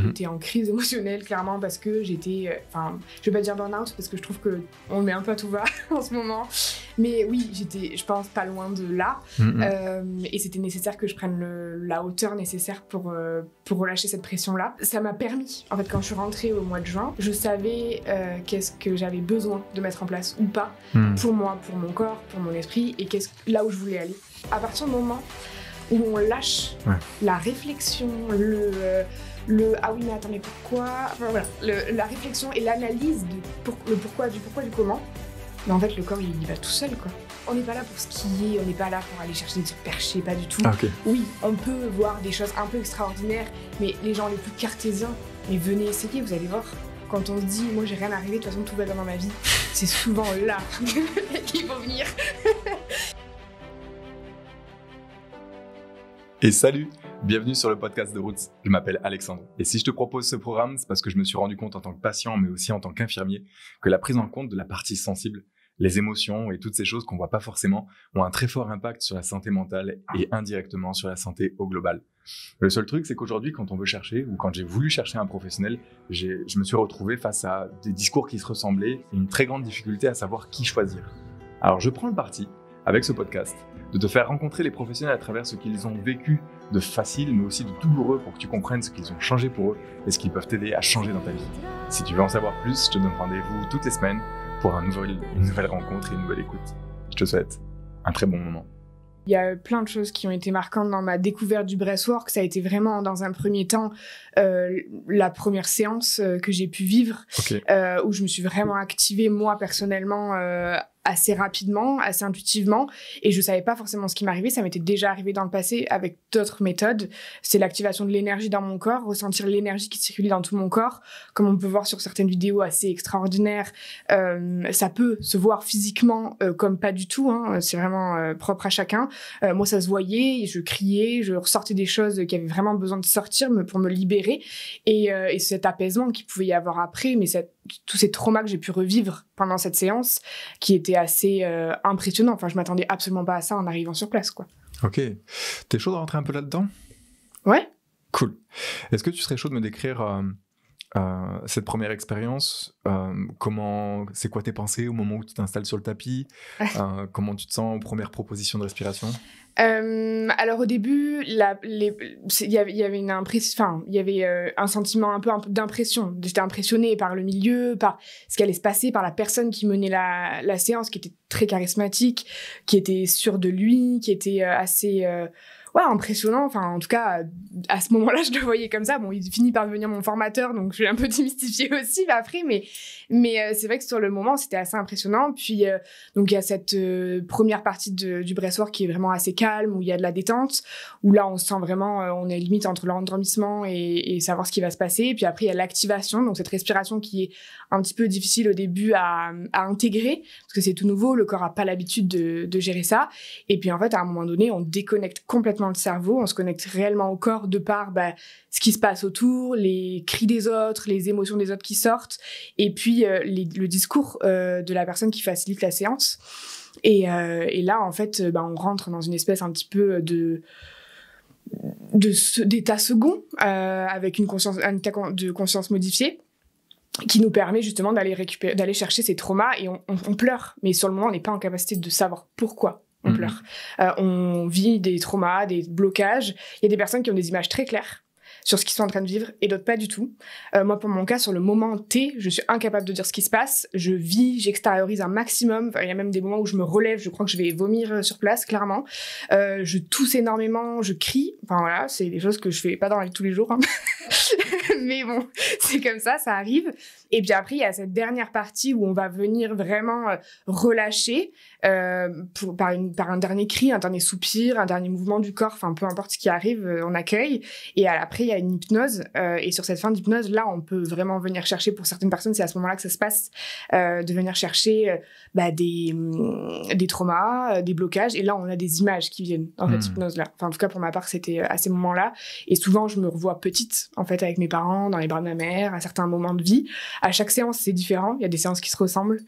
J'étais en crise émotionnelle, clairement, parce que j'étais... je vais pas dire burn-out, parce que je trouve qu'on le met un peu à tout va en ce moment. Mais oui, j'étais, je pense, pas loin de là. Et c'était nécessaire que je prenne la hauteur nécessaire pour relâcher cette pression-là. Ça m'a permis, en fait, quand je suis rentrée au mois de juin, je savais qu'est-ce que j'avais besoin de mettre en place ou pas, pour moi, pour mon corps, pour mon esprit, et là où je voulais aller. À partir du moment où on lâche la réflexion, ah oui mais attends mais pourquoi, enfin voilà, la réflexion et l'analyse le pourquoi du comment, mais en fait le corps il va tout seul quoi. On n'est pas là pour skier, on n'est pas là pour aller chercher des trucs perchés, pas du tout. Oui, on peut voir des choses un peu extraordinaires, mais les gens les plus cartésiens, mais venez essayer, vous allez voir. Quand on se dit moi j'ai rien à rêver, de toute façon tout va bien dans ma vie, c'est souvent là qu'il faut venir. Et salut, bienvenue sur le podcast de Roots. Je m'appelle Alexandre. Et si je te propose ce programme, c'est parce que je me suis rendu compte en tant que patient, mais aussi en tant qu'infirmier, que la prise en compte de la partie sensible, les émotions et toutes ces choses qu'on voit pas forcément, ont un très fort impact sur la santé mentale et indirectement sur la santé au global. Le seul truc, c'est qu'aujourd'hui, quand on veut chercher, ou quand j'ai voulu chercher un professionnel, je me suis retrouvé face à des discours qui se ressemblaient et une très grande difficulté à savoir qui choisir. Alors je prends le parti, avec ce podcast, de te faire rencontrer les professionnels à travers ce qu'ils ont vécu de facile, mais aussi de douloureux pour que tu comprennes ce qu'ils ont changé pour eux et ce qu'ils peuvent t'aider à changer dans ta vie. Si tu veux en savoir plus, je te donne rendez-vous toutes les semaines pour une nouvelle rencontre et une nouvelle écoute. Je te souhaite un très bon moment. Il y a plein de choses qui ont été marquantes dans ma découverte du breathwork. Ça a été vraiment, dans un premier temps, la première séance que j'ai pu vivre, où je me suis vraiment activée, moi, personnellement, assez rapidement, assez intuitivement, et je savais pas forcément ce qui m'arrivait. Ça m'était déjà arrivé dans le passé avec d'autres méthodes. C'est l'activation de l'énergie dans mon corps, ressentir l'énergie qui circule dans tout mon corps, comme on peut voir sur certaines vidéos assez extraordinaires. Ça peut se voir physiquement comme pas du tout, hein. C'est vraiment propre à chacun. Moi, ça se voyait, je criais, je ressortais des choses qui avaient vraiment besoin de sortir pour me libérer, et cet apaisement qu'il pouvait y avoir après, mais tous ces traumas que j'ai pu revivre pendant cette séance, qui était assez impressionnant. Enfin, je m'attendais absolument pas à ça en arrivant sur place, quoi. Ok. T'es chaud de rentrer un peu là-dedans ? Ouais. Cool. Est-ce que tu serais chaud de me décrire cette première expérience, c'est quoi tes pensées au moment où tu t'installes sur le tapis, comment tu te sens aux premières propositions de respiration ? Alors au début, il y avait un sentiment un peu d'impression. J'étais impressionnée par le milieu, par ce qui allait se passer, par la personne qui menait la séance, qui était très charismatique, qui était sûre de lui, qui était assez impressionnant. Enfin, en tout cas, à ce moment-là, je le voyais comme ça. Bon, il finit par devenir mon formateur, donc je suis un peu démystifiée aussi après, mais c'est vrai que sur le moment, c'était assez impressionnant. Puis, donc, il y a cette première partie du breathwork qui est vraiment assez calme, où il y a de la détente, où là, on se sent vraiment, on est limite entre l'endormissement et savoir ce qui va se passer. Et puis après, il y a l'activation, donc cette respiration qui est un petit peu difficile au début à intégrer, parce que c'est tout nouveau, le corps a pas l'habitude de gérer ça. Et puis, en fait, à un moment donné, on déconnecte complètement le cerveau, on se connecte réellement au corps de par ce qui se passe autour, les cris des autres, les émotions des autres qui sortent, et puis le discours de la personne qui facilite la séance. Et là, en fait, on rentre dans une espèce un petit peu d'état second, avec un état de conscience modifié, qui nous permet justement d'aller chercher ces traumas, et on pleure. Mais sur le moment, on n'est pas en capacité de savoir pourquoi on pleure. On vit des traumas, des blocages. Il y a des personnes qui ont des images très claires sur ce qu'ils sont en train de vivre, et d'autres pas du tout. Moi, pour mon cas, sur le moment T, je suis incapable de dire ce qui se passe. Je vis, j'extériorise un maximum. Enfin, il y a même des moments où je me relève, je crois que je vais vomir sur place, clairement. Je tousse énormément, je crie. Enfin voilà, c'est des choses que je fais pas dans la vie de tous les jours, hein. Mais bon, c'est comme ça arrive. Et puis après, il y a cette dernière partie où on va venir vraiment relâcher par un dernier cri, un dernier soupir, un dernier mouvement du corps, enfin peu importe ce qui arrive, on accueille. Et après, il y a une hypnose. Et sur cette fin d'hypnose, là, on peut vraiment venir chercher, pour certaines personnes, c'est à ce moment-là que ça se passe, de venir chercher des traumas, des blocages. Et là, on a des images qui viennent dans cette hypnose-là. Enfin, en tout cas, pour ma part, c'était à ces moments-là. Et souvent, je me revois petite, en fait, avec mes parents, dans les bras de ma mère, à certains moments de vie. À chaque séance, c'est différent. Il y a des séances qui se ressemblent,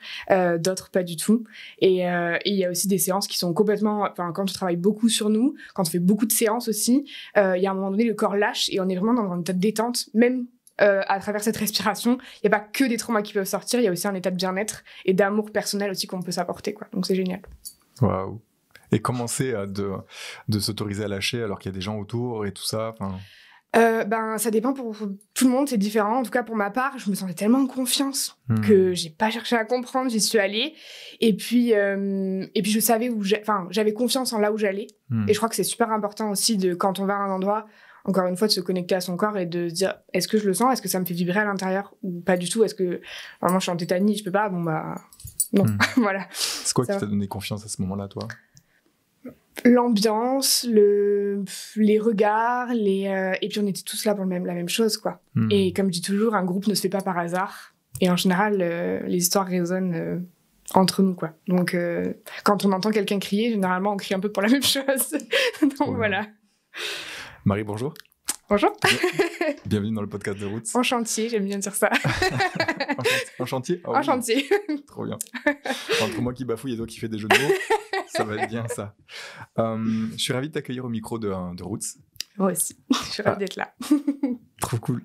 d'autres pas du tout. Et il y a aussi des séances qui sont complètement... Enfin, quand on travaille beaucoup sur nous, quand on fait beaucoup de séances aussi, il y a un moment donné, le corps lâche et on est vraiment dans un état de détente, même à travers cette respiration, il n'y a pas que des traumas qui peuvent sortir, il y a aussi un état de bien-être et d'amour personnel aussi qu'on peut s'apporter, quoi. Donc c'est génial. Waouh. Et comment c'est de s'autoriser à lâcher alors qu'il y a des gens autour et tout ça, Ça dépend pour tout le monde, c'est différent. En tout cas, pour ma part, je me sentais tellement en confiance que j'ai pas cherché à comprendre, j'y suis allée. Et puis je savais j'avais confiance en là où j'allais. Et je crois que c'est super important aussi quand on va à un endroit, encore une fois, de se connecter à son corps et de se dire, est-ce que je le sens? Est-ce que ça me fait vibrer à l'intérieur ou pas du tout? Est-ce que vraiment je suis en tétanie, je peux pas? Bon, bah, non. Voilà. C'est quoi qui t'a donné confiance à ce moment-là, toi? L'ambiance, les regards, et puis on était tous là pour la même chose, quoi. Et comme je dis toujours, un groupe ne se fait pas par hasard. Et en général, les histoires résonnent entre nous, quoi. Donc, quand on entend quelqu'un crier, généralement, on crie un peu pour la même chose. Donc, voilà. Marie, bonjour. Bonjour. Bienvenue dans le podcast de Roots. En chantier, j'aime bien dire ça. En chantier? En chantier. Trop bien. Entre moi qui bafouille et toi qui fais des jeux de mots, ça va être bien, ça. Je suis ravi de t'accueillir au micro de Roots. Moi aussi. Je suis ravie d'être là. Trop cool.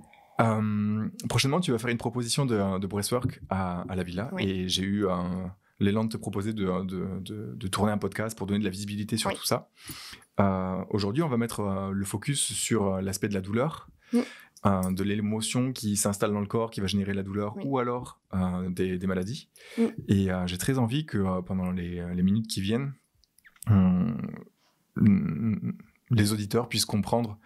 Prochainement, tu vas faire une proposition de breathwork à la Villa. Oui. Et j'ai eu l'élan de te proposer de tourner un podcast pour donner de la visibilité sur tout ça. Aujourd'hui, on va mettre le focus sur l'aspect de la douleur, de l'émotion qui s'installe dans le corps, qui va générer la douleur, ou alors des maladies. Et j'ai très envie que pendant les minutes qui viennent, les auditeurs puissent comprendre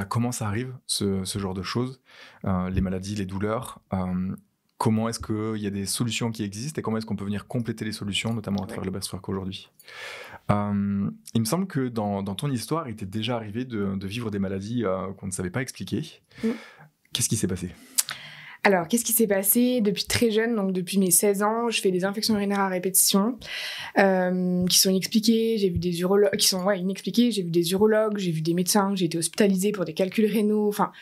comment ça arrive, ce genre de choses, les maladies, les douleurs, comment est-ce qu'il y a des solutions qui existent et comment est-ce qu'on peut venir compléter les solutions, notamment à travers le breathwork aujourd'hui. Il me semble que dans ton histoire, il t'est déjà arrivé de vivre des maladies qu'on ne savait pas expliquer. Qu'est-ce qui s'est passé ? Alors, qu'est-ce qui s'est passé depuis très jeune, donc depuis mes 16 ans, je fais des infections urinaires à répétition qui sont inexpliquées. J'ai vu des urologues, inexpliquées. J'ai vu des urologues, j'ai vu des médecins, j'ai été hospitalisée pour des calculs rénaux, enfin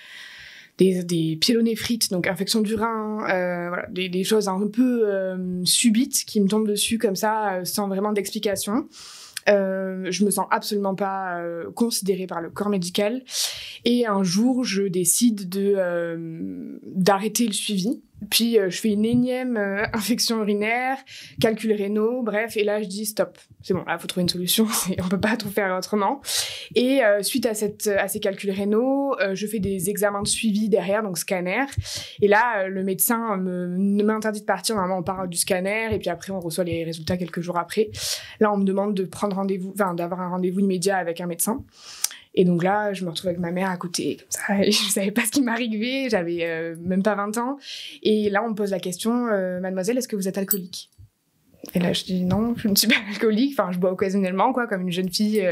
des pyélonéphrite, donc infection du rein, voilà, des choses un peu subites qui me tombent dessus comme ça, sans vraiment d'explication. Je me sens absolument pas considérée par le corps médical. Et un jour, je décide d'arrêter le suivi. Puis je fais une énième infection urinaire, calculs rénaux, bref, et là je dis stop, c'est bon, là faut trouver une solution, on peut pas tout faire autrement. Et suite à ces calculs rénaux, je fais des examens de suivi derrière, donc scanner, et là le médecin m'interdit de partir, normalement on part du scanner, et puis après on reçoit les résultats quelques jours après. Là on me demande de prendre d'avoir un rendez-vous immédiat avec un médecin. Et donc là, je me retrouve avec ma mère à côté, comme ça, je savais pas ce qui m'arrivait, j'avais même pas 20 ans. Et là, on me pose la question, mademoiselle, est-ce que vous êtes alcoolique ? Et là, je dis non, je ne suis pas alcoolique, enfin, je bois occasionnellement, quoi, comme une jeune fille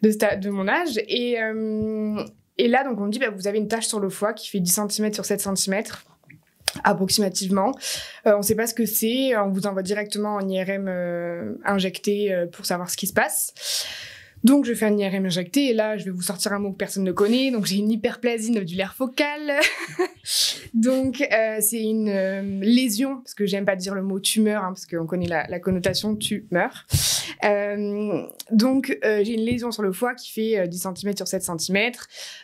de mon âge. Et là, donc, on me dit, vous avez une tache sur le foie qui fait 10 cm sur 7 cm. Approximativement. On ne sait pas ce que c'est, on vous envoie directement en IRM injecté pour savoir ce qui se passe. Donc, je fais un IRM injecté, et là, je vais vous sortir un mot que personne ne connaît. Donc, j'ai une hyperplasie nodulaire focale. Donc, c'est une lésion, parce que j'aime pas dire le mot tumeur, parce qu'on connaît la connotation tumeur. Donc, j'ai une lésion sur le foie qui fait 10 cm sur 7 cm.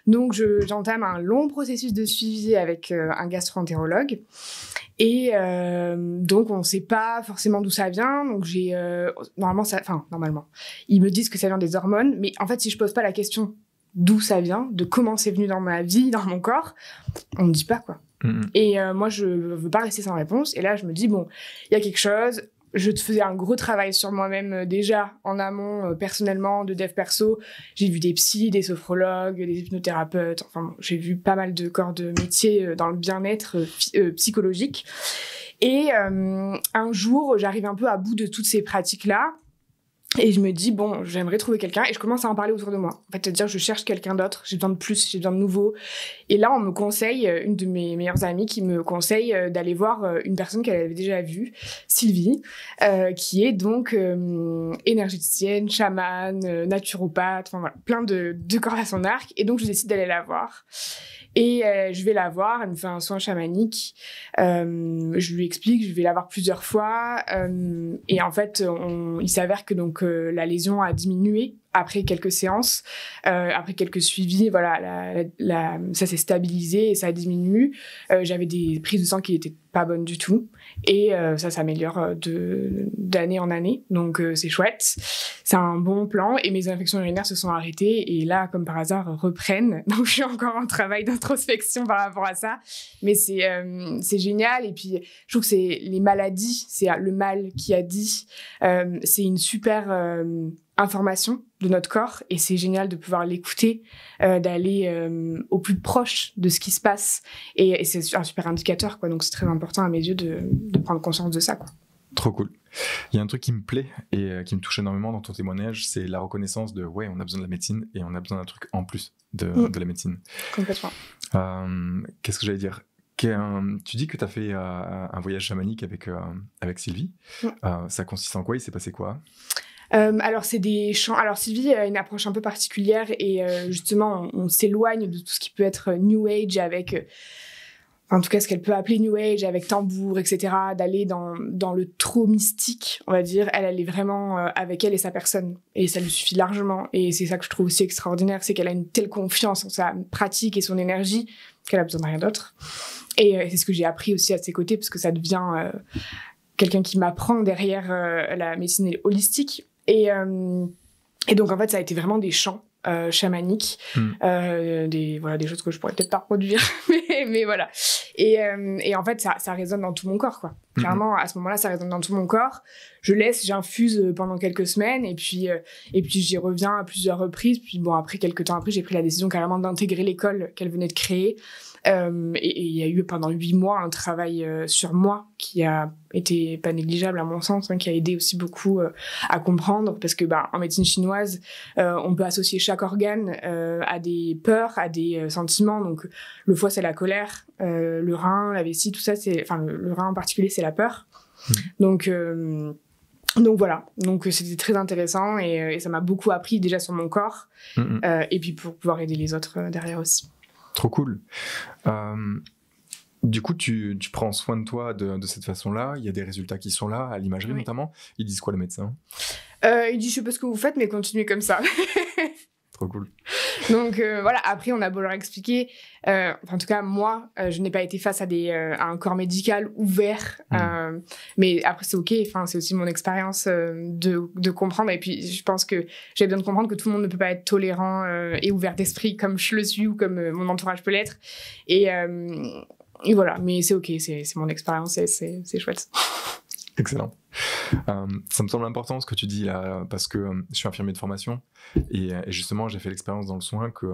Donc, j'entame un long processus de suivi avec un gastro-entérologue. Et donc, on ne sait pas forcément d'où ça vient. Donc, normalement, ils me disent que ça vient des hormones. Mais en fait, si je pose pas la question d'où ça vient, de comment c'est venu dans ma vie, dans mon corps, on me dit pas, quoi. Et moi, je veux pas rester sans réponse. Et là, je me dis, bon, il y a quelque chose. Je faisais un gros travail sur moi-même déjà en amont, personnellement, de dev perso. J'ai vu des psys, des sophrologues, des hypnothérapeutes. Enfin, bon, j'ai vu pas mal de corps de métier dans le bien-être psychologique. Et un jour, j'arrive un peu à bout de toutes ces pratiques-là. Et je me dis, bon, j'aimerais trouver quelqu'un. Et je commence à en parler autour de moi. En fait, c'est-à-dire, je cherche quelqu'un d'autre. J'ai besoin de plus, j'ai besoin de nouveau. Et là, on me conseille, une de mes meilleures amies qui me conseille d'aller voir une personne qu'elle avait déjà vue, Sylvie, qui est donc énergéticienne, chamane, naturopathe, enfin voilà, plein de cordes à son arc. Et donc, je décide d'aller la voir. Et je vais la voir, elle me fait un soin chamanique. Je lui explique, je vais la voir plusieurs fois. Et en fait, il s'avère que donc la lésion a diminué après quelques séances, après quelques suivis, voilà, ça s'est stabilisé et ça diminue. J'avais des prises de sang qui étaient pas bonnes du tout et ça s'améliore d'année en année, donc c'est chouette. C'est un bon plan et mes infections urinaires se sont arrêtées et là, comme par hasard, reprennent. Donc je suis encore en travail d'introspection par rapport à ça, mais c'est génial. Et puis je trouve que c'est les maladies, c'est le mal qui a dit, c'est une super information de notre corps et c'est génial de pouvoir l'écouter, d'aller au plus proche de ce qui se passe et c'est un super indicateur, quoi. Donc c'est très important à mes yeux de prendre conscience de ça, quoi. Trop cool. Il y a un truc qui me plaît et qui me touche énormément dans ton témoignage, c'est la reconnaissance de ouais, on a besoin de la médecine et on a besoin d'un truc en plus de la médecine. Complètement. Qu'est-ce que j'allais dire? Tu dis que tu as fait un voyage chamanique avec Sylvie. Ça consiste en quoi? Il s'est passé quoi? Alors c'est des chants. Alors Sylvie a une approche un peu particulière et justement on s'éloigne de tout ce qui peut être New Age avec, en tout cas ce qu'elle peut appeler New Age avec tambour, etc. D'aller dans le trop mystique, on va dire. Elle est vraiment avec elle et sa personne et ça lui suffit largement. Et c'est ça que je trouve aussi extraordinaire, c'est qu'elle a une telle confiance en sa pratique et son énergie qu'elle a besoin de rien d'autre. Et c'est ce que j'ai appris aussi à ses côtés parce que ça devient quelqu'un qui m'apprend derrière la médecine holistique. Et donc, en fait, ça a été vraiment des chants chamaniques, des choses que je pourrais peut-être pas reproduire, mais voilà. Et en fait, ça résonne dans tout mon corps, quoi. Clairement, à ce moment-là, ça résonne dans tout mon corps. J'infuse pendant quelques semaines, et puis j'y reviens à plusieurs reprises. Puis bon, après, quelques temps après, j'ai pris la décision carrément d'intégrer l'école qu'elle venait de créer. Et il y a eu pendant 8 mois un travail sur moi qui a été pas négligeable à mon sens, qui a aidé aussi beaucoup à comprendre, parce que en médecine chinoise, on peut associer chaque organe à des peurs, à des sentiments. Donc le foie c'est la colère, le rein, la vessie, tout ça le rein en particulier c'est la peur. Donc voilà, donc c'était très intéressant et ça m'a beaucoup appris déjà sur mon corps et puis pour pouvoir aider les autres derrière aussi. Trop cool. Du coup, tu prends soin de toi de cette façon-là. Il y a des résultats qui sont là, à l'imagerie notamment. Ils disent quoi, le médecin? Il dit, je sais pas ce que vous faites, mais continuez comme ça. Trop cool. Donc voilà, après on a beau leur expliquer, en tout cas moi je n'ai pas été face à un corps médical ouvert, mais après c'est ok, c'est aussi mon expérience de comprendre, et puis je pense que j'ai besoin de comprendre que tout le monde ne peut pas être tolérant et ouvert d'esprit comme je le suis ou comme mon entourage peut l'être, et voilà, mais c'est ok, c'est mon expérience et c'est chouette. Excellent. Ça me semble important ce que tu dis là, parce que je suis infirmier de formation et justement j'ai fait l'expérience dans le soin que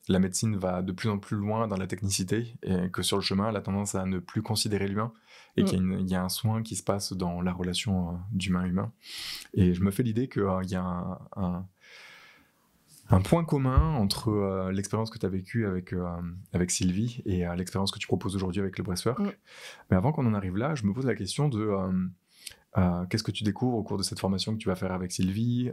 la médecine va de plus en plus loin dans la technicité et que sur le chemin elle a tendance à ne plus considérer l'humain et qu'il y a un soin qui se passe dans la relation d'humain-humain. Et je me fais l'idée qu'il y a un point commun entre l'expérience que tu as vécue avec Sylvie et l'expérience que tu proposes aujourd'hui avec le breathwork. Mais avant qu'on en arrive là, je me pose la question de qu'est-ce que tu découvres au cours de cette formation que tu vas faire avec Sylvie?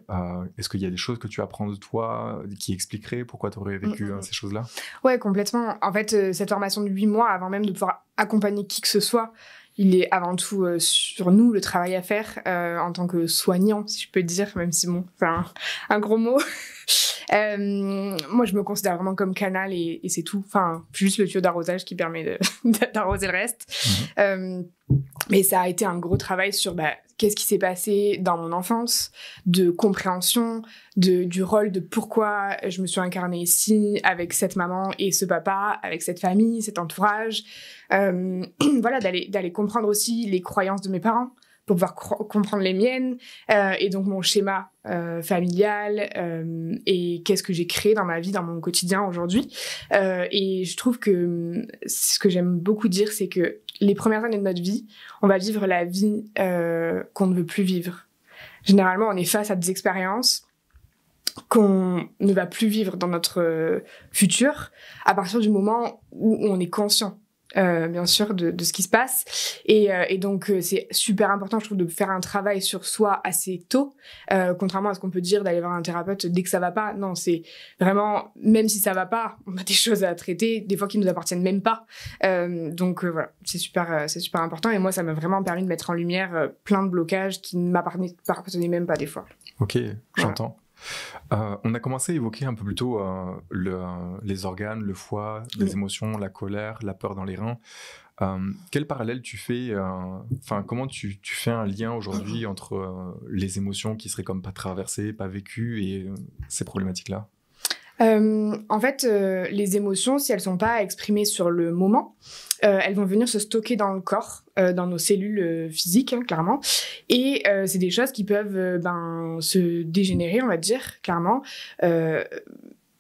Est-ce qu'il y a des choses que tu apprends de toi qui expliqueraient pourquoi tu aurais vécu ces choses-là? Ouais, complètement. En fait, cette formation de 8 mois, avant même de pouvoir accompagner qui que ce soit, il est avant tout sur nous, le travail à faire en tant que soignant, si je peux dire, même si c'est un gros mot. Moi, je me considère vraiment comme canal et c'est tout. Je suis juste le tuyau d'arrosage qui permet d'arroser le reste. Mais ça a été un gros travail sur qu'est-ce qui s'est passé dans mon enfance, de compréhension, du rôle de pourquoi je me suis incarnée ici, avec cette maman et ce papa, avec cette famille, cet entourage. Voilà, d'aller comprendre aussi les croyances de mes parents pour pouvoir comprendre les miennes, et donc mon schéma familial, et qu'est-ce que j'ai créé dans ma vie, dans mon quotidien aujourd'hui. Et je trouve que ce que j'aime beaucoup dire, c'est que les premières années de notre vie, on va vivre la vie qu'on ne veut plus vivre. Généralement, on est face à des expériences qu'on ne va plus vivre dans notre futur à partir du moment où on est conscient. Bien sûr de ce qui se passe et donc c'est super important, je trouve, de faire un travail sur soi assez tôt, contrairement à ce qu'on peut dire d'aller voir un thérapeute dès que ça va pas. Non, c'est vraiment, même si ça va pas, on a des choses à traiter, des fois qui nous appartiennent même pas, donc voilà, c'est super important, et moi ça m'a vraiment permis de mettre en lumière plein de blocages qui ne m'appartenaient même pas des fois. Ok, j'entends. On a commencé à évoquer un peu plus tôt les organes, le foie, les émotions, la colère, la peur dans les reins. Quel parallèle tu fais, comment tu fais un lien aujourd'hui entre les émotions qui seraient comme pas traversées, pas vécues et ces problématiques-là? En fait, les émotions, si elles sont pas exprimées sur le moment, elles vont venir se stocker dans le corps, dans nos cellules physiques, clairement. Et c'est des choses qui peuvent se dégénérer, on va dire, clairement. Je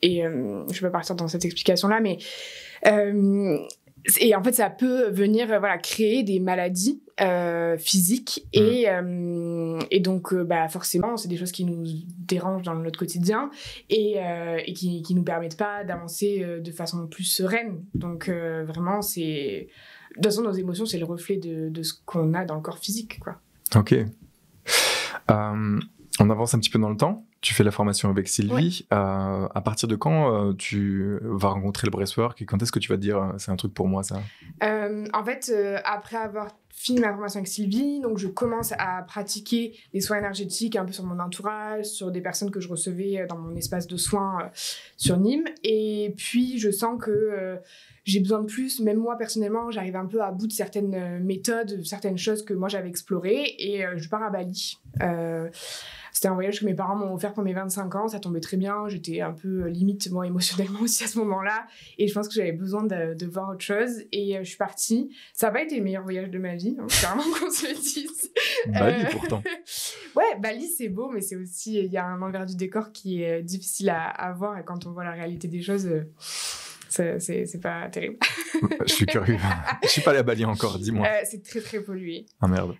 vais pas partir dans cette explication-là, mais... et en fait, ça peut venir créer des maladies physiques et donc forcément, c'est des choses qui nous dérangent dans notre quotidien et qui nous permettent pas d'avancer de façon plus sereine. Donc vraiment, c'est... De toute façon, nos émotions, c'est le reflet de ce qu'on a dans le corps physique, quoi. Ok. On avance un petit peu dans le temps. Tu fais la formation avec Sylvie. Ouais. À partir de quand tu vas rencontrer le breathwork et quand est-ce que tu vas te dire c'est un truc pour moi ça? En fait, après avoir fini ma formation avec Sylvie, donc je commence à pratiquer des soins énergétiques un peu sur mon entourage, sur des personnes que je recevais dans mon espace de soins sur Nîmes. Et puis je sens que j'ai besoin de plus. Même moi personnellement, j'arrive un peu à bout de certaines méthodes, certaines choses que moi j'avais explorées et je pars à Bali. C'était un voyage que mes parents m'ont offert pour mes 25 ans, ça tombait très bien, j'étais un peu limite moi émotionnellement aussi à ce moment-là et je pense que j'avais besoin de voir autre chose et je suis partie. Ça n'a pas été le meilleur voyage de ma vie, hein, clairement qu'on se le dise. Bali pourtant. Ouais, Bali c'est beau mais c'est aussi, il y a un envers du décor qui est difficile à voir et quand on voit la réalité des choses... C'est pas terrible. Je suis curieux. Je suis pas allée à Bali encore, dis-moi. C'est très très pollué. Ah merde.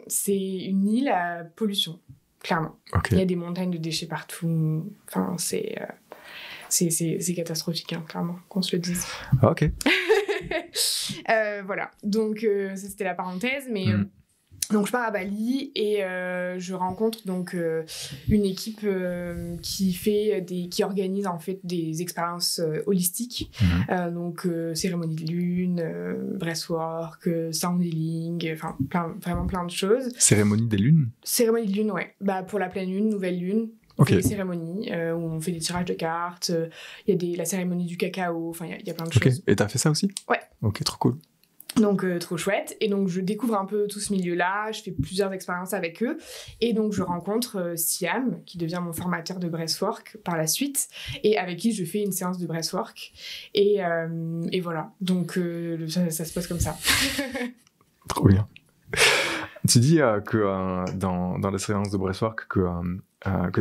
C'est une île à pollution, clairement. Okay. Il y a des montagnes de déchets partout. Enfin, c'est catastrophique, hein, clairement, qu'on se le dise. Ah, ok. Voilà. Donc ça c'était la parenthèse, mais. Donc je pars à Bali et je rencontre donc une équipe qui organise en fait des expériences holistiques, donc cérémonie de lune, breathwork, sound healing, enfin vraiment plein de choses. Cérémonie des lunes? Cérémonie de lune, ouais. Pour la pleine lune, nouvelle lune. On fait des cérémonies où on fait des tirages de cartes, il y a la cérémonie du cacao, enfin il y a plein de choses. Et t'as fait ça aussi? Ouais. Ok, trop cool. Donc trop chouette, et donc je découvre un peu tout ce milieu-là, je fais plusieurs expériences avec eux, et donc je rencontre Siam, qui devient mon formateur de breathwork par la suite, et avec qui je fais une séance de breathwork, et voilà, donc ça se passe comme ça. Trop bien. Tu dis que dans la séance de breathwork, que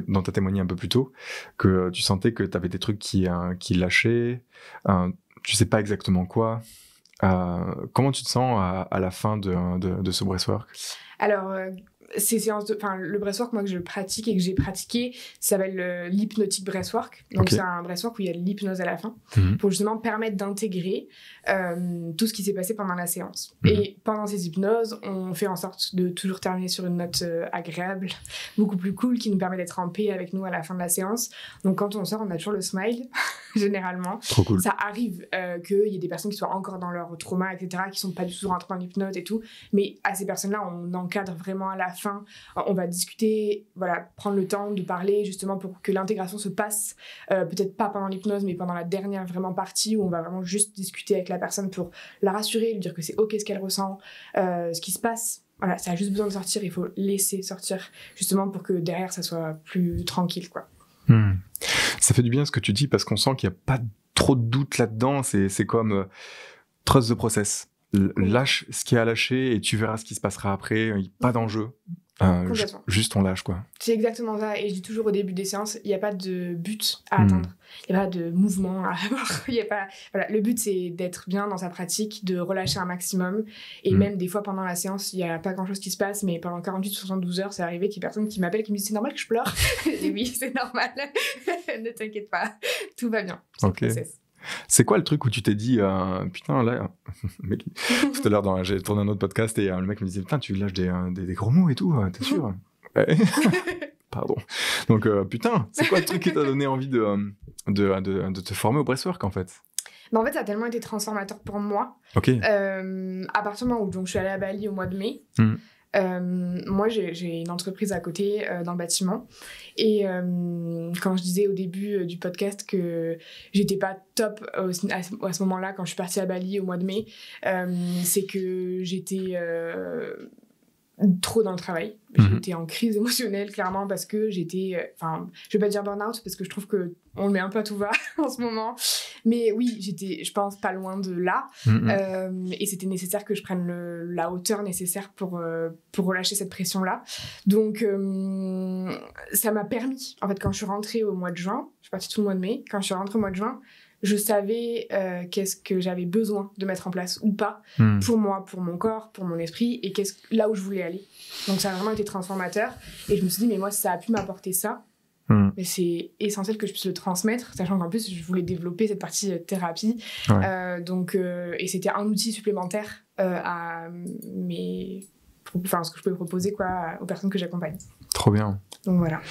dont tu as témoigné un peu plus tôt, que tu sentais que tu avais des trucs qui lâchaient, tu sais pas exactement quoi. Comment tu te sens à la fin de ce breathwork? Alors, ces séances le breathwork, moi, que je pratique et que j'ai pratiqué, ça s'appelle l'hypnotic breathwork. Donc, c'est un breathwork où il y a de l'hypnose à la fin, pour justement permettre d'intégrer tout ce qui s'est passé pendant la séance. Et pendant ces hypnoses, on fait en sorte de toujours terminer sur une note agréable, beaucoup plus cool, qui nous permet d'être en paix avec nous à la fin de la séance. Donc, quand on sort, on a toujours le smile, généralement. Trop cool. Ça arrive qu'il y ait des personnes qui soient encore dans leur trauma, etc., qui sont pas du tout rentrées en hypnose et tout. Mais à ces personnes-là, on encadre vraiment à la fin. On va discuter, prendre le temps de parler justement pour que l'intégration se passe, peut-être pas pendant l'hypnose, mais pendant la dernière vraiment partie où on va vraiment juste discuter avec la personne pour la rassurer, lui dire que c'est ok ce qu'elle ressent, ce qui se passe. Voilà, ça a juste besoin de sortir, il faut laisser sortir justement pour que derrière ça soit plus tranquille, quoi. Ça fait du bien ce que tu dis parce qu'on sent qu'il n'y a pas trop de doute là-dedans, c'est comme trust the process. Lâche ce qui a lâché et tu verras ce qui se passera après, pas d'enjeu. Juste on lâche, quoi. C'est exactement ça, et je dis toujours au début des séances, il n'y a pas de but à atteindre, il n'y a pas de mouvement à avoir, le but c'est d'être bien dans sa pratique, de relâcher un maximum, et même des fois pendant la séance, il n'y a pas grand chose qui se passe, mais pendant 48-72 heures, c'est arrivé qu'il y ait personne qui m'appelle qui me dit c'est normal que je pleure. Et oui, c'est normal, ne t'inquiète pas, tout va bien. Ok. C'est quoi le truc où tu t'es dit putain là mec, tout à l'heure j'ai tourné un autre podcast et le mec me disait putain tu lâches des gros mots et tout, t'es sûr? Pardon. Donc putain, c'est quoi le truc qui t'a donné envie de te former au breathwork en fait? En fait, ça a tellement été transformateur pour moi. Ok. À partir du moment où je suis allée à Bali au mois de mai, Moi, j'ai une entreprise à côté dans le bâtiment. Et quand je disais au début du podcast que j'étais pas top à ce moment-là, quand je suis partie à Bali au mois de mai, c'est que j'étais trop dans le travail. J'étais en crise émotionnelle, clairement, parce que j'étais... je vais pas dire burn-out, parce que je trouve qu'on le met un peu à tout va en ce moment. Mais oui, j'étais, je pense, pas loin de là. Et c'était nécessaire que je prenne la hauteur nécessaire pour relâcher cette pression-là. Donc, ça m'a permis, en fait, quand je suis rentrée au mois de juin, je suis partie tout le mois de mai, quand je suis rentrée au mois de juin, je savais qu'est-ce que j'avais besoin de mettre en place ou pas pour moi, pour mon corps, pour mon esprit, et là où je voulais aller. Donc ça a vraiment été transformateur. Et je me suis dit, mais moi, ça a pu m'apporter ça. Mais c'est essentiel que je puisse le transmettre, sachant qu'en plus, je voulais développer cette partie thérapie. Ouais. Et c'était un outil supplémentaire à ce que je peux proposer aux personnes que j'accompagne. Trop bien. Donc voilà.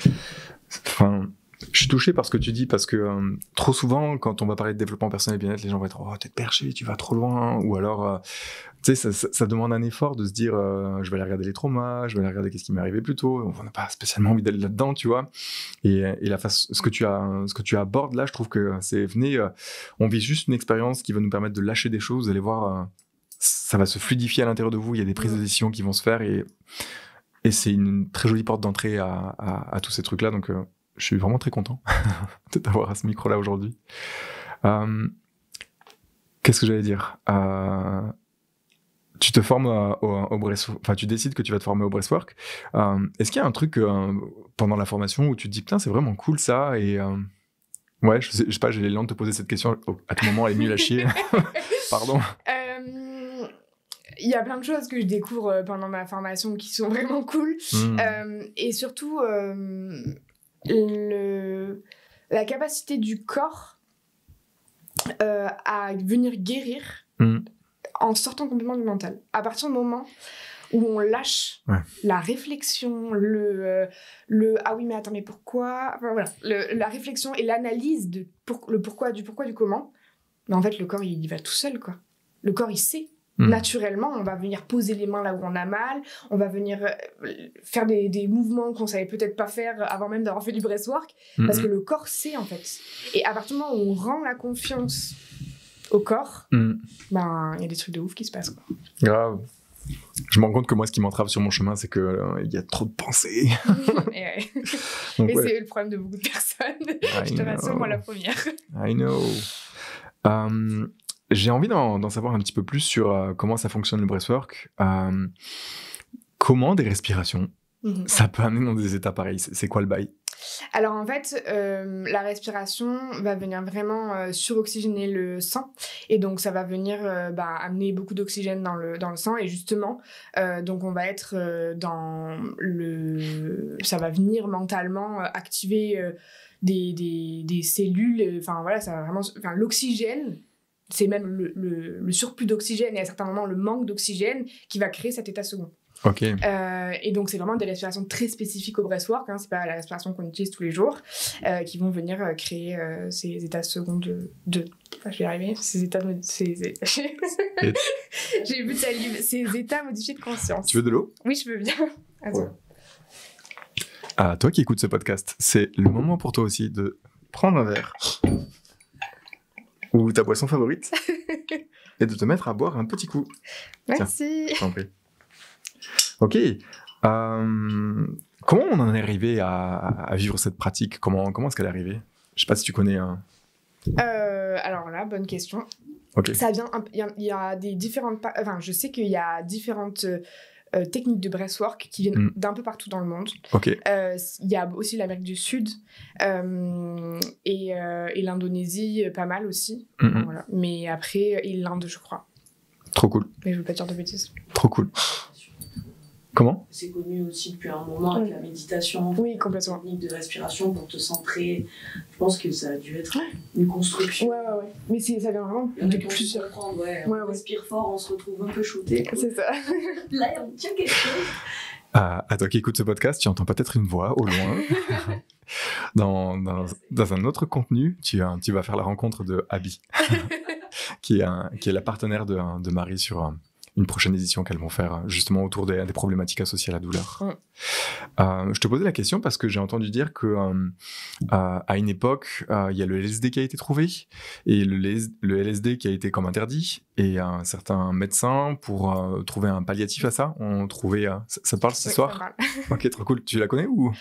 Je suis touché par ce que tu dis, parce que trop souvent, quand on va parler de développement personnel et bien-être, les gens vont être « Oh, t'es perché, tu vas trop loin », ou alors, tu sais, ça demande un effort de se dire je vais aller regarder les traumas, je vais aller regarder qu'est-ce qui m'est arrivé plus tôt », on n'a pas spécialement envie d'aller là-dedans, tu vois. Et ce que tu abordes là, je trouve que c'est on vit juste une expérience qui va nous permettre de lâcher des choses, vous allez voir, ça va se fluidifier à l'intérieur de vous, il y a des prises de décision qui vont se faire, et c'est une très jolie porte d'entrée à tous ces trucs-là, donc... je suis vraiment très content de t'avoir à ce micro-là aujourd'hui. Qu'est-ce que j'allais dire ? Tu te formes au breathwork, enfin tu décides que tu vas te former au breathwork. Est-ce qu'il y a un truc pendant la formation où tu te dis putain c'est vraiment cool ça, et ouais, je sais pas, j'ai l'élan de te poser cette question à tout moment, elle est nulle à chier. Pardon. Il y a plein de choses que je découvre pendant ma formation qui sont vraiment cool. Et surtout... la capacité du corps à venir guérir en sortant complètement du mental. À partir du moment où on lâche la réflexion, ah oui mais attends mais pourquoi, la réflexion et l'analyse de le pourquoi du comment, mais en fait le corps il va tout seul quoi. Le corps il sait. Naturellement, on va venir poser les mains là où on a mal, on va venir faire des mouvements qu'on savait peut-être pas faire avant même d'avoir fait du breathwork, parce que le corps sait en fait. Et à partir du moment où on rend la confiance au corps, ben il y a des trucs de ouf qui se passent quoi. Grave. Je me rends compte que moi, ce qui m'entrave sur mon chemin, c'est que il y a trop de pensées. Donc, c'est le problème de beaucoup de personnes. Je te rassure, moi la première. I know. J'ai envie d'en savoir un petit peu plus sur comment ça fonctionne le breathwork. Comment des respirations, ça peut amener dans des états pareils. C'est quoi le bail ? Alors en fait, la respiration va venir vraiment suroxygéner le sang, et donc ça va venir amener beaucoup d'oxygène dans le sang, et justement, donc on va être ça va venir mentalement activer des cellules, ça va vraiment, l'oxygène. C'est même le surplus d'oxygène et à certains moments le manque d'oxygène qui va créer cet état second. Ok. Et donc c'est vraiment des respirations très spécifiques au breathwork, c'est pas la respiration qu'on utilise tous les jours, qui vont venir créer ces états seconds je vais y arriver, ces états j'ai vu salive, ces états modifiés de conscience. Tu veux de l'eau ? Oui, je veux bien. Attends. Ouais. Toi qui écoutes ce podcast, c'est le moment pour toi aussi de prendre un verre ou ta boisson favorite et de te mettre à boire un petit coup. Merci. Tiens, je t'en prie. Ok. Comment on en est arrivé à vivre cette pratique ? Comment est-ce qu'elle est arrivée ? Je sais pas si tu connais un... Alors là, bonne question. Okay. Ça vient... Il y a des différentes... je sais qu'il y a différentes... techniques de breathwork qui viennent d'un peu partout dans le monde. Okay. Il y a aussi l'Amérique du Sud et l'Indonésie, pas mal aussi. Voilà. Mais après, et l'Inde, je crois. Trop cool. Mais je veux pas dire de bêtises. Trop cool. Comment ? C'est connu aussi depuis un moment avec la méditation. Oui, complètement. Technique de respiration pour te centrer. Je pense que ça a dû être une construction. Ouais. Mais ça vient vraiment de plusieurs. On respire fort, on se retrouve un peu shooté. C'est ça. Là, on tient quelque chose. À toi qui écoutes ce podcast, tu entends peut-être une voix au loin. dans un autre contenu, tu vas faire la rencontre de Abby, qui est la partenaire de Marie sur une prochaine édition qu'elles vont faire justement autour des problématiques associées à la douleur. Je te posais la question parce que j'ai entendu dire que à une époque, il y a le LSD qui a été trouvé et le LSD qui a été comme interdit, et certains médecins, pour trouver un palliatif à ça, ont trouvé... ça te parle cette histoire? Ça parle. Ok, trop cool. Tu la connais ou?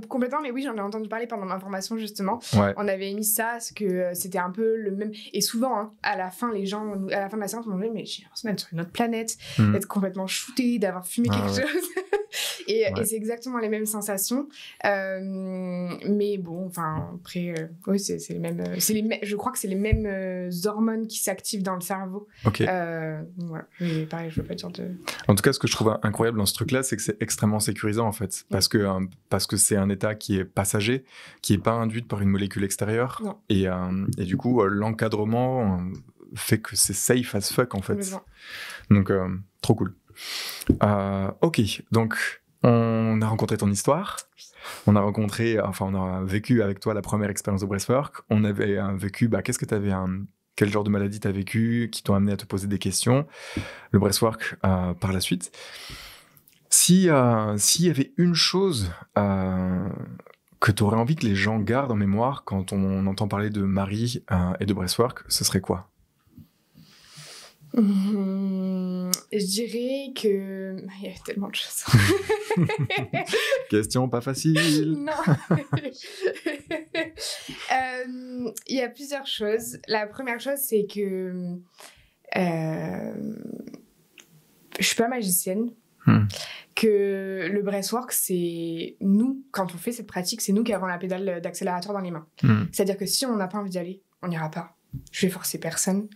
Complètement, mais oui, j'en ai entendu parler pendant ma formation justement. Ouais. On avait émis ça, parce que c'était un peu le même... Et souvent, hein, à la fin, les gens, à la fin de la séance, on me disait, mais j'ai l'impression d'être sur une autre planète, d'être complètement shooté, d'avoir fumé quelque chose. Et c'est exactement les mêmes sensations. Mais bon, enfin, après, oui, c'est les mêmes... je crois que c'est les mêmes hormones qui s'activent dans le cerveau. Ok. Voilà. Mais pareil, je veux pas dire de... En tout cas, ce que je trouve incroyable dans ce truc-là, c'est que c'est extrêmement sécurisant, en fait. Parce que c'est un état qui est passager, qui n'est pas induit par une molécule extérieure. Non. Et du coup, l'encadrement fait que c'est safe as fuck, en fait. Donc, trop cool. Ok, donc on a rencontré ton histoire. On a vécu avec toi la première expérience de breathwork. On avait vécu, quel genre de maladie tu as vécu, qui t'ont amené à te poser des questions. Le breathwork par la suite. S'il y avait une chose que tu aurais envie que les gens gardent en mémoire quand on entend parler de Marie et de breathwork, ce serait quoi? Je dirais que... Il y a tellement de choses. Question pas facile. Non. Il y a plusieurs choses. La première chose, c'est que je suis pas magicienne. Que le breathwork, c'est nous, quand on fait cette pratique, c'est nous qui avons la pédale d'accélérateur dans les mains. C'est-à-dire que si on n'a pas envie d'y aller, on n'ira pas. Je vais forcer personne.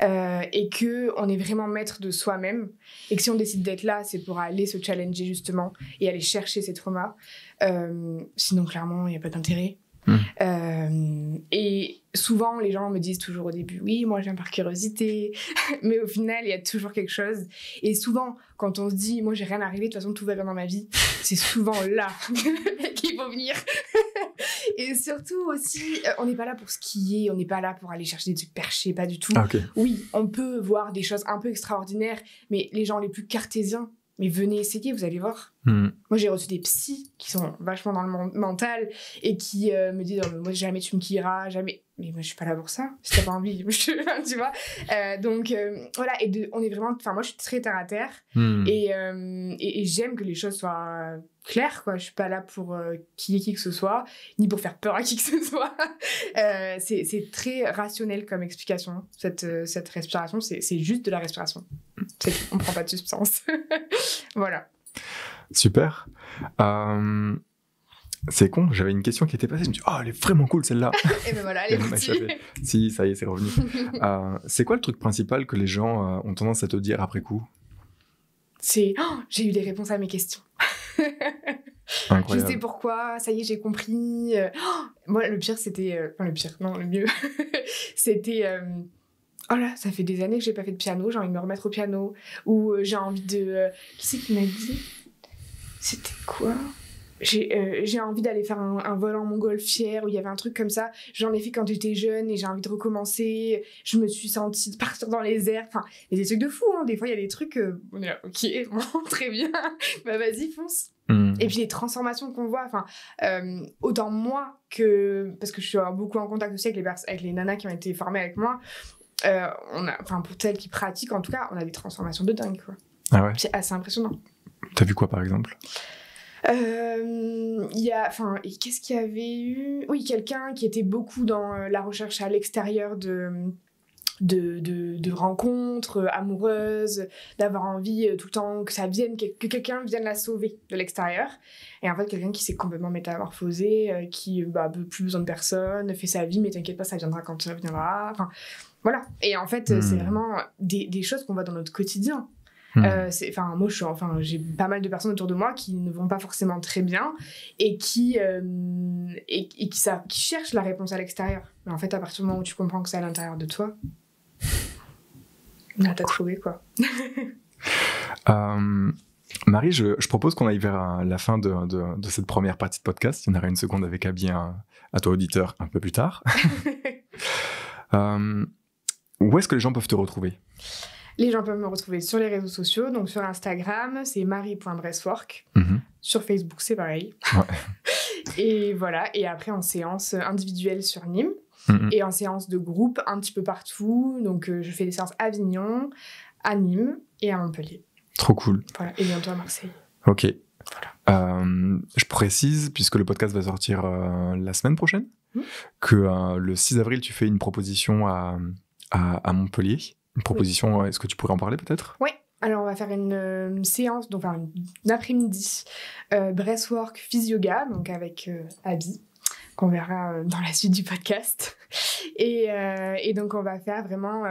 Et qu'on est vraiment maître de soi-même. Et que si on décide d'être là, c'est pour aller se challenger justement et aller chercher ses traumas. Sinon, clairement, il n'y a pas d'intérêt. Et souvent, les gens me disent toujours au début, oui, moi j'aime par curiosité, mais au final, il y a toujours quelque chose. Et souvent, quand on se dit, moi j'ai rien à régler, de toute façon tout va bien dans ma vie, c'est souvent là qu'il faut venir. Et surtout aussi, on n'est pas là pour skier, on n'est pas là pour aller chercher des trucs perchés, pas du tout. Okay. Oui, on peut voir des choses un peu extraordinaires, mais les gens les plus cartésiens, mais venez essayer, vous allez voir. Moi, j'ai reçu des psys qui sont vachement dans le mental et qui me disent oh, moi, jamais tu me quilleras, jamais. Mais moi, je suis pas là pour ça. Si t'as pas envie, tu vois. Donc, voilà. On est vraiment... Enfin, moi, je suis très terre à terre. Et j'aime que les choses soient claires, quoi. Je suis pas là pour qui que ce soit, ni pour faire peur à qui que ce soit. C'est très rationnel comme explication. Cette respiration, c'est juste de la respiration. On prend pas de substance. Voilà. Super. C'est con, j'avais une question qui était passée, je me dis elle est vraiment cool celle-là. Et ben voilà, elle est partie. Si, ça y est, c'est revenu. C'est quoi le truc principal que les gens ont tendance à te dire après coup? C'est j'ai eu des réponses à mes questions. Incroyable. Je sais pourquoi, ça y est, j'ai compris. Moi, le pire, c'était... le mieux. C'était... oh là, ça fait des années que j'ai pas fait de piano, j'ai envie de me remettre au piano. Ou j'ai envie de... Qui c'est qui m'a dit? C'était quoi? J'ai envie d'aller faire un vol en montgolfière, où il y avait un truc comme ça. J'en ai fait quand j'étais jeune et j'ai envie de recommencer. Je me suis sentie de partir dans les airs. Enfin, il y a des trucs de fou, hein. Des fois, il y a des trucs... on est là, ok, bon, très bien. Bah vas-y, fonce. Et puis les transformations qu'on voit, autant moi que... Parce que je suis beaucoup en contact aussi avec les nanas qui ont été formées avec moi. Pour celles qui pratiquent, en tout cas, on a des transformations de dingue, quoi. Ah ouais. C'est assez impressionnant. T'as vu quoi, par exemple? Qu'est-ce qu'il y avait eu? Oui, quelqu'un qui était beaucoup dans la recherche à l'extérieur de rencontres amoureuses, d'avoir envie tout le temps que ça vienne, que quelqu'un vienne la sauver de l'extérieur. Et en fait, quelqu'un qui s'est complètement métamorphosé, qui n'a plus besoin de personne, fait sa vie, mais t'inquiète pas, ça viendra quand ça viendra. Enfin, voilà. Et en fait, c'est vraiment des choses qu'on voit dans notre quotidien. J'ai pas mal de personnes autour de moi qui ne vont pas forcément très bien et qui cherchent la réponse à l'extérieur. Mais en fait, à partir du moment où tu comprends que c'est à l'intérieur de toi, t'as trouvé, quoi. Marie, je propose qu'on aille vers la fin de cette première partie de podcast. Il y en aura une seconde avec Abby à toi auditeur un peu plus tard. Où est-ce que les gens peuvent te retrouver? Les gens peuvent me retrouver sur les réseaux sociaux, donc sur Instagram, c'est marie.breathwork. Sur Facebook, c'est pareil. Ouais. Et voilà, et après en séance individuelle sur Nîmes, et en séance de groupe un petit peu partout. Donc je fais des séances à Avignon, à Nîmes et à Montpellier. Trop cool. Voilà, et bientôt à Marseille. Ok. Voilà. Je précise, puisque le podcast va sortir la semaine prochaine, que le 6 avril, tu fais une proposition à Montpellier. Une proposition, est-ce que tu pourrais en parler peut-être ? Oui. Alors, on va faire une séance, donc un après-midi, breathwork phys-yoga, donc avec Abby, qu'on verra dans la suite du podcast. Et donc, on va faire vraiment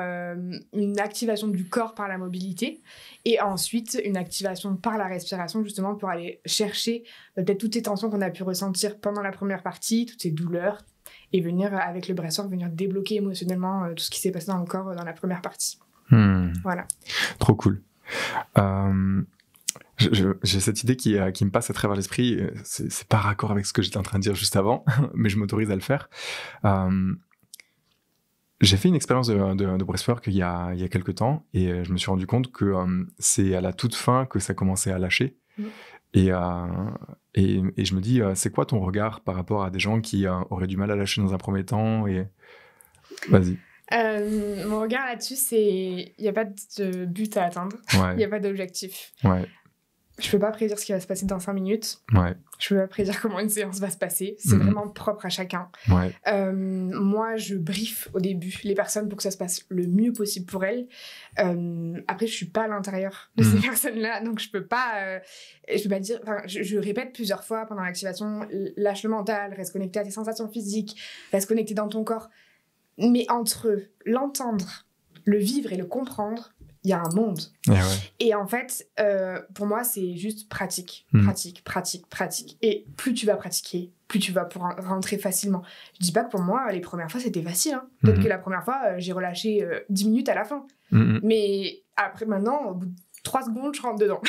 une activation du corps par la mobilité et ensuite une activation par la respiration, justement, pour aller chercher peut-être toutes ces tensions qu'on a pu ressentir pendant la première partie, toutes ces douleurs, et venir, avec le breathwork, venir débloquer émotionnellement tout ce qui s'est passé dans le corps dans la première partie. Voilà. Trop cool. J'ai cette idée qui me passe à travers l'esprit. C'est pas raccord avec ce que j'étais en train de dire juste avant, mais je m'autorise à le faire. J'ai fait une expérience de breathwork il y a quelques temps et je me suis rendu compte que c'est à la toute fin que ça commençait à lâcher. Et je me dis, c'est quoi ton regard par rapport à des gens qui auraient du mal à lâcher dans un premier temps et... Vas-y. Mon regard là-dessus, c'est il n'y a pas de but à atteindre, il n'y a pas d'objectif. Je peux pas prédire ce qui va se passer dans 5 minutes. Je peux pas prédire comment une séance va se passer. C'est vraiment propre à chacun. Moi, je briefe au début les personnes pour que ça se passe le mieux possible pour elles. Après, je suis pas à l'intérieur de ces personnes-là, donc je peux pas dire. Je répète plusieurs fois pendant l'activation, lâche le mental, reste connecté à tes sensations physiques, reste connecté dans ton corps. Mais entre l'entendre, le vivre et le comprendre, il y a un monde. Et en fait, pour moi, c'est juste pratique. Et plus tu vas pratiquer, plus tu vas pouvoir rentrer facilement. Je dis pas que pour moi, les premières fois, c'était facile. Hein. Peut-être que la première fois, j'ai relâché 10 minutes à la fin. Mais après, maintenant, au bout de 3 secondes, je rentre dedans.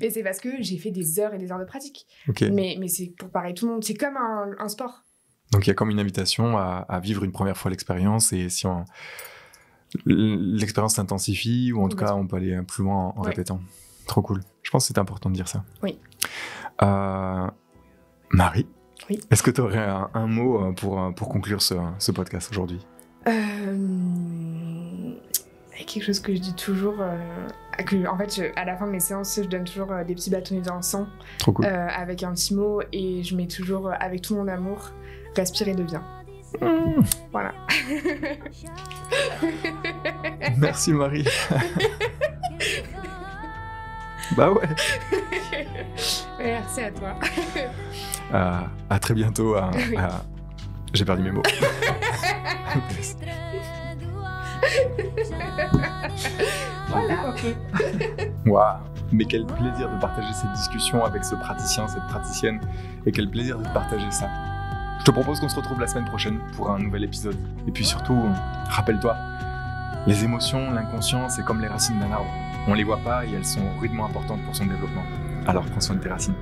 Et c'est parce que j'ai fait des heures et des heures de pratique. Mais c'est pour pareil tout le monde. C'est comme un sport. Donc il y a comme une invitation à vivre une première fois l'expérience et si l'expérience s'intensifie ou en tout cas on peut aller plus loin en répétant. Trop cool. Je pense que c'est important de dire ça. Marie, est-ce que tu aurais un mot pour conclure ce podcast aujourd'hui ? Quelque chose que je dis toujours, en fait, à la fin de mes séances, je donne toujours des petits bâtonnets d'encens avec un petit mot et je mets toujours avec tout mon amour, respire et deviens. Voilà. Merci Marie. Bah ouais. Merci à toi. À très bientôt. J'ai perdu mes mots. Voilà. Waouh. Mais quel plaisir de partager cette discussion avec ce praticien, cette praticienne, et quel plaisir de partager ça. Je te propose qu'on se retrouve la semaine prochaine pour un nouvel épisode. Et puis surtout, rappelle-toi, les émotions, l'inconscient, c'est comme les racines d'un arbre. On les voit pas et elles sont rudement importantes pour son développement. Alors prends soin de tes racines.